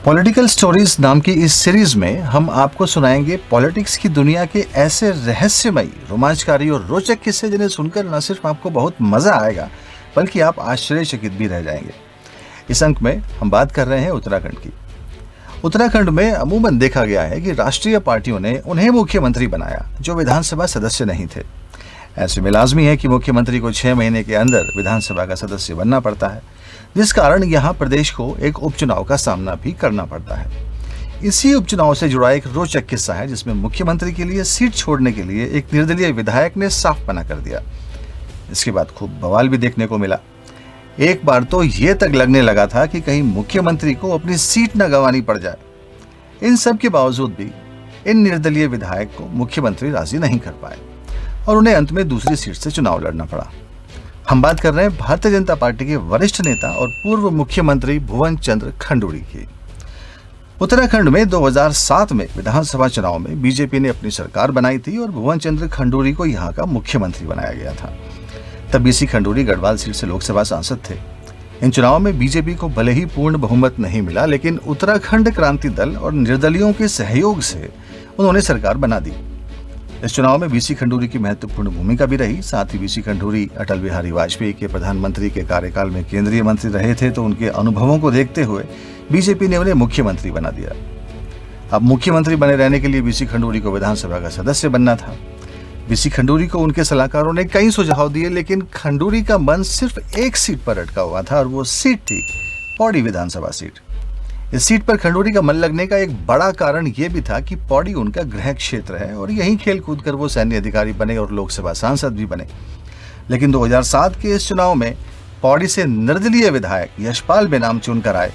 Political stories नाम की इस सीरीज में हम आपको सुनाएंगे पॉलिटिक्स की दुनिया के ऐसे रहस्यमयी, रोमांचकारी और रोचक किस्से जिन्हें सुनकर न सिर्फ आपको बहुत मजा आएगा बल्कि आप आश्चर्यचकित भी रह जाएंगे। इस अंक में हम बात कर रहे हैं उत्तराखंड की। उत्तराखंड में अमूमन देखा गया है कि राष्ट्रीय पार्टियों ने उन्हें मुख्यमंत्री बनाया जो विधानसभा सदस्य नहीं थे। ऐसे में लाजमी है कि मुख्यमंत्री को 6 महीने के अंदर विधानसभा का सदस्य बनना पड़ता है, जिस कारण यहाँ प्रदेश को एक उपचुनाव का सामना भी करना पड़ता है। इसी उपचुनाव से जुड़ा एक रोचक किस्सा है जिसमें मुख्यमंत्री के लिए सीट छोड़ने के लिए एक निर्दलीय विधायक ने साफ मना कर दिया। इसके बाद खूब बवाल भी देखने को मिला। एक बार तो ये तक लगने लगा था कि कहीं मुख्यमंत्री को अपनी सीट न गंवानी पड़ जाए। इन सब के बावजूद भी इन निर्दलीय विधायक को मुख्यमंत्री राजी नहीं कर पाए और उन्हें अंत में दूसरी सीट से चुनाव लड़ना पड़ा। हम बात कर रहे हैं भारतीय जनता पार्टी के वरिष्ठ नेता और पूर्व मुख्यमंत्री भुवन चंद्र खंडूड़ी की। उत्तराखंड में 2007 में विधानसभा चुनाव में बीजेपी ने अपनी सरकार बनाई थी और भुवन चंद्र खंडूड़ी को यहाँ का मुख्यमंत्री बनाया गया था। तब बीसी खंडूड़ी गढ़वाल सीट से लोकसभा सांसद थे। इन चुनावों में बीजेपी को भले ही पूर्ण बहुमत नहीं मिला, लेकिन उत्तराखंड क्रांति दल और निर्दलियों के सहयोग से उन्होंने सरकार बना दी। इस चुनाव में बीसी खंडूड़ी की महत्वपूर्ण भूमिका भी रही। साथ ही बीसी खंडूड़ी अटल बिहारी वाजपेयी के प्रधानमंत्री के कार्यकाल में केंद्रीय मंत्री रहे थे, तो उनके अनुभवों को देखते हुए बीजेपी ने उन्हें मुख्यमंत्री बना दिया। अब मुख्यमंत्री बने रहने के लिए बीसी खंडूड़ी को विधानसभा का सदस्य बनना था। बीसी खंडूड़ी को उनके सलाहकारों ने कई सुझाव दिए, लेकिन खंडूड़ी का मन सिर्फ एक सीट पर अटका हुआ था और वो सीट थी पौड़ी विधानसभा सीट। इस सीट पर खंडूड़ी का मन लगने का एक बड़ा कारण यह भी था कि पौड़ी उनका गृह क्षेत्र है और यहीं खेल कूद कर वो सैन्य अधिकारी बने और लोकसभा सांसद भी बने। लेकिन 2007 के इस चुनाव में पौड़ी से निर्दलीय विधायक यशपाल बेनाम चुनकर आए।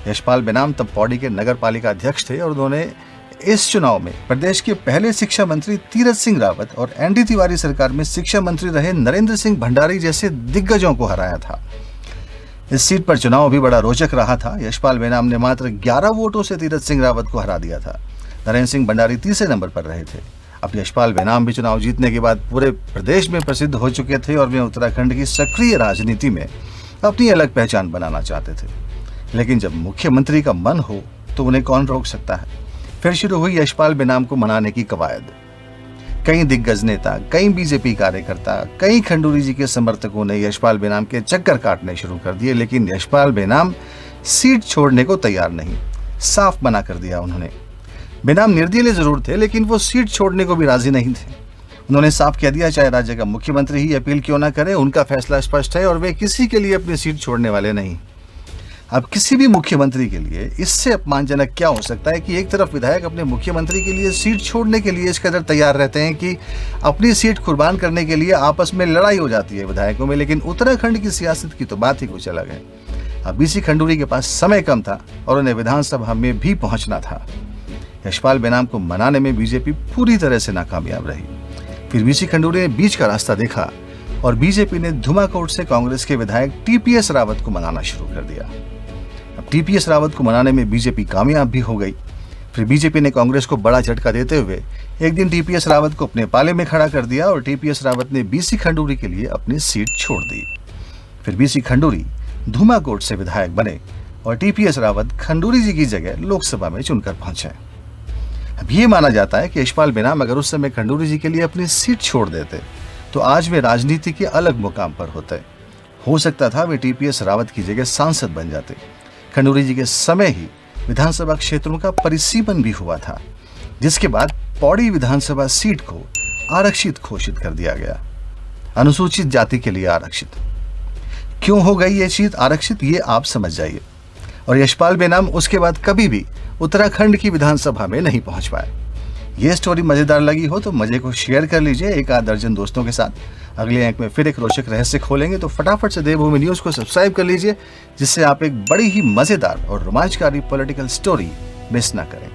यशपाल बेनाम तब पौड़ी के नगर पालिका अध्यक्ष थे और उन्होंने इस चुनाव में प्रदेश के पहले शिक्षा मंत्री तीरथ सिंह रावत और एनडी तिवारी सरकार में शिक्षा मंत्री रहे नरेंद्र सिंह भंडारी जैसे दिग्गजों को हराया था। इस सीट पर चुनाव भी बड़ा रोचक रहा था। यशपाल बेनाम ने मात्र 11 वोटों से तीरथ सिंह रावत को हरा दिया था। नरेंद्र सिंह भंडारी तीसरे नंबर पर रहे थे। अब यशपाल बेनाम भी चुनाव जीतने के बाद पूरे प्रदेश में प्रसिद्ध हो चुके थे और वे उत्तराखंड की सक्रिय राजनीति में अपनी अलग पहचान बनाना चाहते थे। लेकिन जब मुख्यमंत्री का मन हो तो उन्हें कौन रोक सकता है। फिर शुरू हुई यशपाल बेनाम को मनाने की कवायद। कई दिग्गज नेता, कई बीजेपी कार्यकर्ता, कई खंडूड़ी जी के समर्थकों ने यशपाल बेनाम के चक्कर काटने शुरू कर दिए, लेकिन यशपाल बेनाम सीट छोड़ने को तैयार नहीं। साफ मना कर दिया उन्होंने। बेनाम निर्दलीय जरूर थे, लेकिन वो सीट छोड़ने को भी राजी नहीं थे। उन्होंने साफ कह दिया, चाहे राज्य का मुख्यमंत्री ही अपील क्यों ना करे, उनका फैसला स्पष्ट है और वे किसी के लिए अपनी सीट छोड़ने वाले नहीं। अब किसी भी मुख्यमंत्री के लिए इससे अपमानजनक क्या हो सकता है कि एक तरफ विधायक अपने मुख्यमंत्री के लिए सीट छोड़ने के लिए इस कदर तैयार रहते हैं कि अपनी सीट कुर्बान करने के लिए आपस में लड़ाई हो जाती है विधायकों में। लेकिन उत्तराखंड की सियासत की तो बात ही कुछ अलग है। अब बीसी खंडूड़ी के पास समय कम था और उन्हें विधानसभा में भी पहुंचना था। यशपाल बेनाम को मनाने में बीजेपी पूरी तरह से नाकामयाब रही। फिर बीसी खंडूड़ी ने बीच का रास्ता देखा और बीजेपी ने धुमाकोट से कांग्रेस के विधायक टीपीएस रावत को मनाना शुरू कर दिया। अब टीपीएस रावत को मनाने में बीजेपी कामयाब भी हो गई। फिर बीजेपी ने कांग्रेस को बड़ा झटका देते हुए एक दिन टीपीएस रावत को अपने पाले में खड़ा कर दिया और टीपीएस रावत ने बीसी खंडूड़ी के लिए अपनी सीट छोड़ दी। फिर बीसी खंडूड़ी धुमाकोट से विधायक बने और टीपीएस रावत खंडूड़ी जी की जगह लोकसभा में चुनकर पहुंचे। अब ये माना जाता है कि यशपाल बेनाम अगर उस समय खंडूड़ी जी के लिए अपनी सीट छोड़ देते तो आज वे राजनीति के अलग मुकाम पर होते। हो सकता था वे टीपीएस रावत की जगह सांसद बन जाते। खंडूड़ी जी के समय ही विधानसभा क्षेत्रों का परिसीमन भी हुआ था, जिसके बाद पौड़ी विधानसभा सीट को आरक्षित घोषित कर दिया गया। अनुसूचित जाति के लिए आरक्षित। क्यों हो गई ये सीट आरक्षित, ये आप समझ जाइए। और यशपाल बेनाम उसके बाद कभी भी उत्तराखंड की विधानसभा में नहीं पहुंच पाए। ये स्टोरी मजेदार लगी हो तो मजे को शेयर कर लीजिए एक आध दर्जन दोस्तों के साथ। अगले अंक में फिर एक रोचक रहस्य खोलेंगे, तो फटाफट से देवभूमि न्यूज़ को सब्सक्राइब कर लीजिए, जिससे आप एक बड़ी ही मजेदार और रोमांचकारी पॉलिटिकल स्टोरी मिस ना करें।